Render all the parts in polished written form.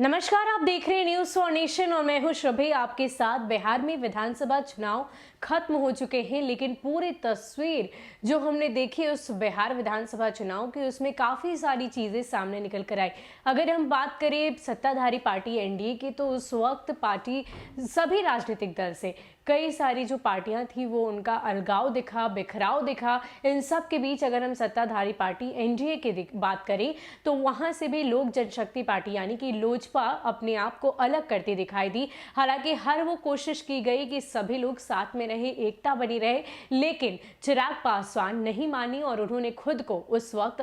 नमस्कार, आप देख रहे हैं न्यूज फॉर नेशन और मैं हूं श्रभे आपके साथ। बिहार में विधानसभा चुनाव खत्म हो चुके हैं, लेकिन पूरी तस्वीर जो हमने देखी उस बिहार विधानसभा चुनाव की, उसमें काफी सारी चीजें सामने निकल कर आई। अगर हम बात करें सत्ताधारी पार्टी एनडीए की, तो उस वक्त पार्टी सभी राजनीतिक दल से कई सारी जो पार्टियां थी वो उनका अलगाव दिखा, बिखराव दिखा। इन सब के बीच अगर हम सत्ताधारी पार्टी एनडीए की बात करें तो वहां से भी लोक जनशक्ति पार्टी यानी कि लोजपा अपने आप को अलग करती दिखाई दी। हालांकि हर वो कोशिश की गई कि सभी लोग साथ में रहे, एकता बनी रहे, लेकिन चिराग पासवान नहीं मानी और उन्होंने खुद को उस वक्त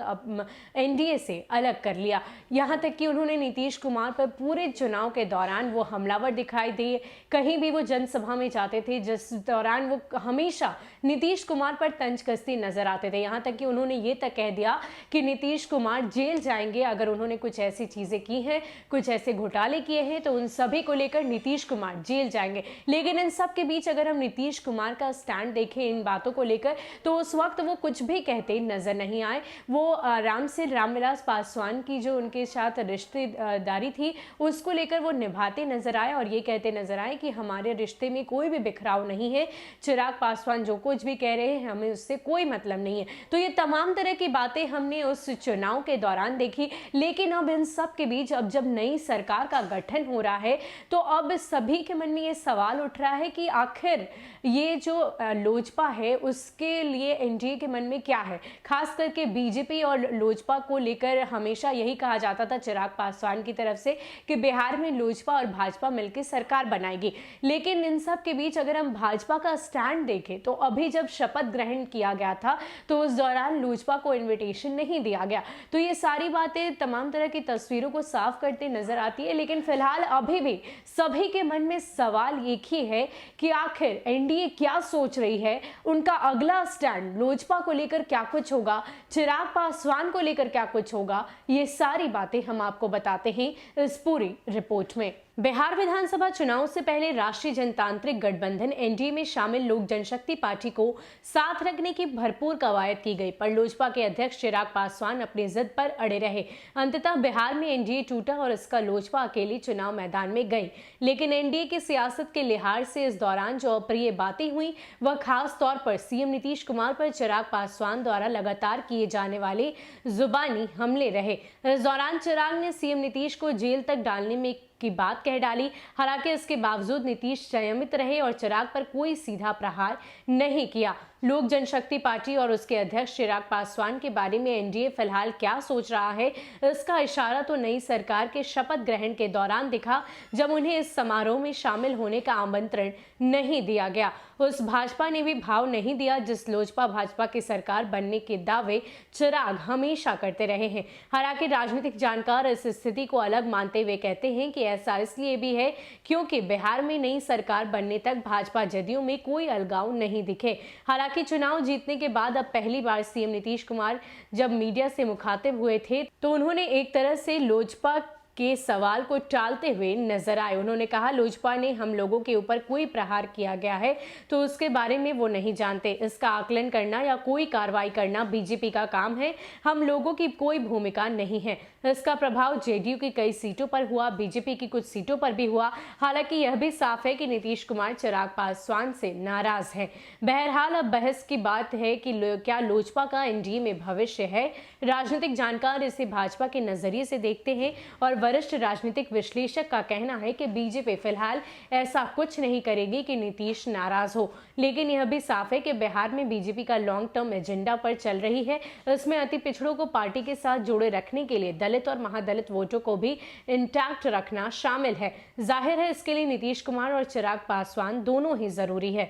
एनडीए से अलग कर लिया। यहां तक कि उन्होंने नीतीश कुमार पर पूरे चुनाव के दौरान वो हमलावर दिखाई दिए। कहीं भी वो जनसभा में जाते थे जिस दौरान वो हमेशा नीतीश कुमार पर तंज कसते नजर आते थे। यहां तक कि उन्होंने ये तक कह दिया कि नीतीश कुमार जेल जाएंगे अगर उन्होंने कुछ ऐसी चीजें की हैं, कुछ ऐसे घोटाले किए हैं, तो उन सभी को लेकर नीतीश कुमार जेल जाएंगे। लेकिन इन सब के बीच अगर हम नीतीश कुमार का स्टैंड देखें इन बातों को लेकर, तो उस वक्त वो कुछ भी कहते नजर नहीं आए। वो रामविलास पासवान की जो उनके साथ रिश्तेदारी थी उसको लेकर वो निभाते नजर आए और ये कहते नजर आए कि हमारे रिश्ते में कोई भी बिखराव नहीं है। चिराग पासवान जो कुछ भी कह रहे हैं हमें उससे कोई मतलब नहीं है। तो ये तमाम तरह की बातें हमने उस चुनाव के दौरान देखी। लेकिन अब इन सब के बीच अब जब नई सरकार का गठन हो रहा है तो अब सभी के मन में ये सवाल उठ रहा है कि आखिर ये जो लोजपा है उसके लिए एनडीए के मन में क्या है। खास करके बीजेपी और लोजपा को लेकर हमेशा यही कहा जाता था चिराग पासवान की तरफ से कि बिहार में लोजपा और भाजपा मिलकर सरकार बनाएगी। लेकिन इन सब के बीच अगर हम भाजपा का स्टैंड देखें तो अभी जब शपथ ग्रहण किया गया था तो उस दौरान लोजपा को इनविटेशन नहीं दिया गया। तो ये सारी बातें तमाम तरह की तस्वीरों को साफ करते नजर आती है। लेकिन फिलहाल अभी भी सभी के मन में सवाल एक ही है कि आखिर एनडीए क्या सोच रही है, उनका अगला स्टैंड लोजपा को लेकर क्या कुछ होगा, चिराग पासवान को लेकर क्या कुछ होगा। ये सारी बातें हम आपको बताते हैं इस पूरी रिपोर्ट में। बिहार विधानसभा चुनाव से पहले राष्ट्रीय जनतांत्रिक गठबंधन एनडीए में शामिल लोक जनशक्ति पार्टी को साथ रखने की भरपूर कवायद की गई, पर लोजपा के अध्यक्ष चिराग पासवान अपनी जिद पर अड़े रहे। अंततः बिहार में एनडीए टूटा और इसका लोजपा अकेली चुनाव मैदान में गई। लेकिन एनडीए की सियासत के लिहाज से इस दौरान जो अप्रिय बातें हुई वह खास तौर पर सीएम नीतीश कुमार पर चिराग पासवान द्वारा लगातार किए जाने वाले जुबानी हमले रहे। इस दौरान चिराग ने सीएम नीतीश को जेल तक डालने में की बात कह डाली। हालांकि इसके बावजूद नीतीश संयमित रहे और चिराग पर कोई सीधा प्रहार नहीं किया। लोक जनशक्ति पार्टी और उसके अध्यक्ष चिराग पासवान के बारे में एनडीए फिलहाल क्या सोच रहा है, इसका इशारा तो नई सरकार के शपथ ग्रहण के दौरान दिखा, जब उन्हें इस समारोह में शामिल होने का आमंत्रण नहीं दिया गया। उस भाजपा ने भी भाव नहीं दिया जिस लोजपा भाजपा की सरकार बनने के दावे चिराग हमेशा करते रहे हैं। हालांकि राजनीतिक जानकार इस स्थिति को अलग मानते हुए कहते हैं कि ऐसा इसलिए भी है क्योंकि बिहार में नई सरकार बनने तक भाजपा जदयू में कोई अलगाव नहीं दिखे। हालांकि चुनाव जीतने के बाद अब पहली बार सीएम नीतीश कुमार जब मीडिया से मुखातिब हुए थे तो उन्होंने एक तरह से लोजपा के सवाल को टालते हुए नजर आए। उन्होंने कहा लोजपा ने हम लोगों के ऊपर कोई प्रहार किया गया है तो उसके बारे में वो नहीं जानते। इसका आकलन करना या कोई कार्रवाई करना बीजेपी का काम है, हम लोगों की कोई भूमिका नहीं है। इसका प्रभाव जेडीयू की कई सीटों पर हुआ, बीजेपी की कुछ सीटों पर भी हुआ। हालांकि यह भी साफ है कि नीतीश कुमार चिराग पासवान से नाराज है। बहरहाल अब बहस की बात है कि क्या लोजपा का एनडीए में भविष्य है। राजनीतिक जानकार इसे भाजपा के नजरिए से देखते हैं और वरिष्ठ राजनीतिक विश्लेषक का कहना है कि बीजेपी फिलहाल ऐसा कुछ नहीं करेगी कि नीतीश नाराज हो। लेकिन यह भी साफ है कि बिहार में बीजेपी का लॉन्ग टर्म एजेंडा पर चल रही है। इसमें अति पिछड़ों को पार्टी के साथ जोड़े रखने के लिए दलित और महादलित वोटों को भी इंटैक्ट रखना शामिल है। जाहिर है इसके लिए नीतीश कुमार और चिराग पासवान दोनों ही जरूरी है।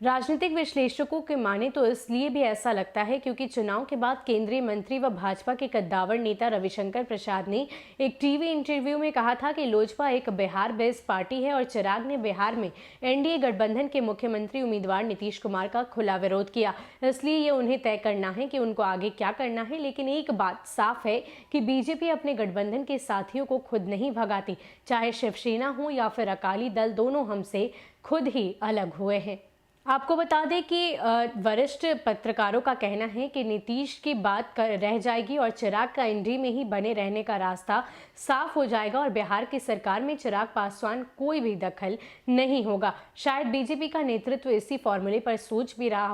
राजनीतिक विश्लेषकों के माने तो इसलिए भी ऐसा लगता है क्योंकि चुनाव के बाद केंद्रीय मंत्री व भाजपा के कद्दावर नेता रविशंकर प्रसाद ने एक टीवी इंटरव्यू में कहा था कि लोजपा एक बिहार बेस्ड पार्टी है और चिराग ने बिहार में एनडीए गठबंधन के मुख्यमंत्री उम्मीदवार नीतीश कुमार का खुला विरोध किया। इसलिए ये उन्हें तय करना है कि उनको आगे क्या करना है। लेकिन एक बात साफ है कि बीजेपी अपने गठबंधन के साथियों को खुद नहीं भगाती, चाहे शिवसेना हो या फिर अकाली दल, दोनों हमसे खुद ही अलग हुए हैं। आपको बता दें कि वरिष्ठ पत्रकारों का कहना है कि नीतीश की बात रह जाएगी और चिराग का एनडीए में ही बने रहने का रास्ता साफ हो जाएगा और बिहार की सरकार में चिराग पासवान कोई भी दखल नहीं होगा। शायद बीजेपी का नेतृत्व इसी फॉर्मूले पर सोच भी रहा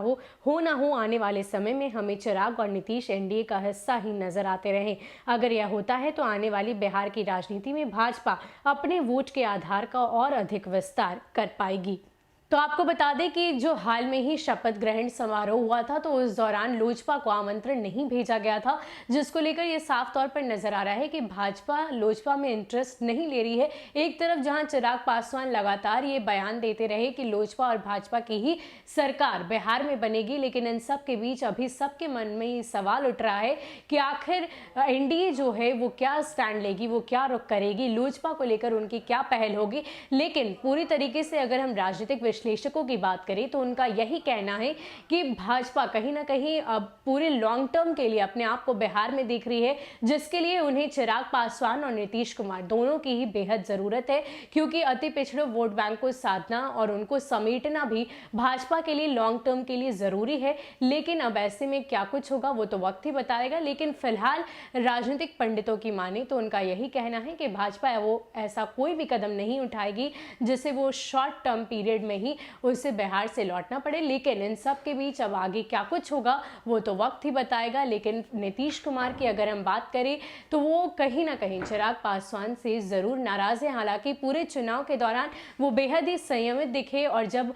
हो ना हो आने वाले समय में हमें चिराग और नीतीश एनडीए का हिस्सा ही नजर आते रहे। अगर यह होता है तो आने वाली बिहार की राजनीति में भाजपा अपने वोट के आधार का और अधिक विस्तार कर पाएगी। तो आपको बता दें कि जो हाल में ही शपथ ग्रहण समारोह हुआ था तो उस दौरान लोजपा को आमंत्रण नहीं भेजा गया था, जिसको लेकर ये साफ तौर पर नजर आ रहा है कि भाजपा लोजपा में इंटरेस्ट नहीं ले रही है। एक तरफ जहां चिराग पासवान लगातार ये बयान देते रहे कि लोजपा और भाजपा की ही सरकार बिहार में बनेगी, लेकिन इन सब के बीच अभी सबके मन में ये सवाल उठ रहा है कि आखिर एनडीए जो है वो क्या स्टैंड लेगी, वो क्या रुख करेगी, लोजपा को लेकर उनकी क्या पहल होगी। लेकिन पूरी तरीके से अगर हम राजनीतिक विश्लेषकों की बात करें तो उनका यही कहना है कि भाजपा कहीं ना कहीं अब पूरे लॉन्ग टर्म के लिए अपने आप को बिहार में देख रही है, जिसके लिए उन्हें चिराग पासवान और नीतीश कुमार दोनों की ही बेहद जरूरत है, क्योंकि अति पिछड़े वोट बैंक को साधना और उनको समेटना भी भाजपा के लिए लॉन्ग टर्म के लिए जरूरी है। लेकिन अब ऐसे में क्या कुछ होगा वो तो वक्त ही बताएगा। लेकिन फिलहाल राजनीतिक पंडितों की माने तो उनका यही कहना है कि भाजपा वो ऐसा कोई भी कदम नहीं उठाएगी जिससे वो शॉर्ट टर्म पीरियड में ही उसे बिहार से लौटना पड़े। लेकिन इन सब के बीच अब आगे क्या कुछ होगा वो तो वक्त ही बताएगा। लेकिन नीतीश कुमार की अगर हम बात करें तो वो कहीं ना कहीं चिराग पासवान से जरूर नाराज है। हालांकि पूरे चुनाव के दौरान वो बेहद ही संयमित दिखे और जब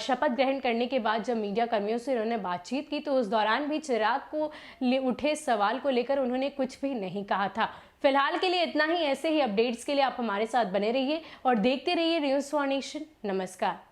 शपथ ग्रहण करने के बाद जब मीडिया कर्मियों से उन्होंने बातचीत की तो उस दौरान भी चिराग को उठे सवाल को लेकर उन्होंने कुछ भी नहीं कहा था। फिलहाल के लिए इतना ही। ऐसे ही अपडेट्स के लिए आप हमारे साथ बने रहिए और देखते रहिए न्यूज़ फॉर नेशन। नमस्कार।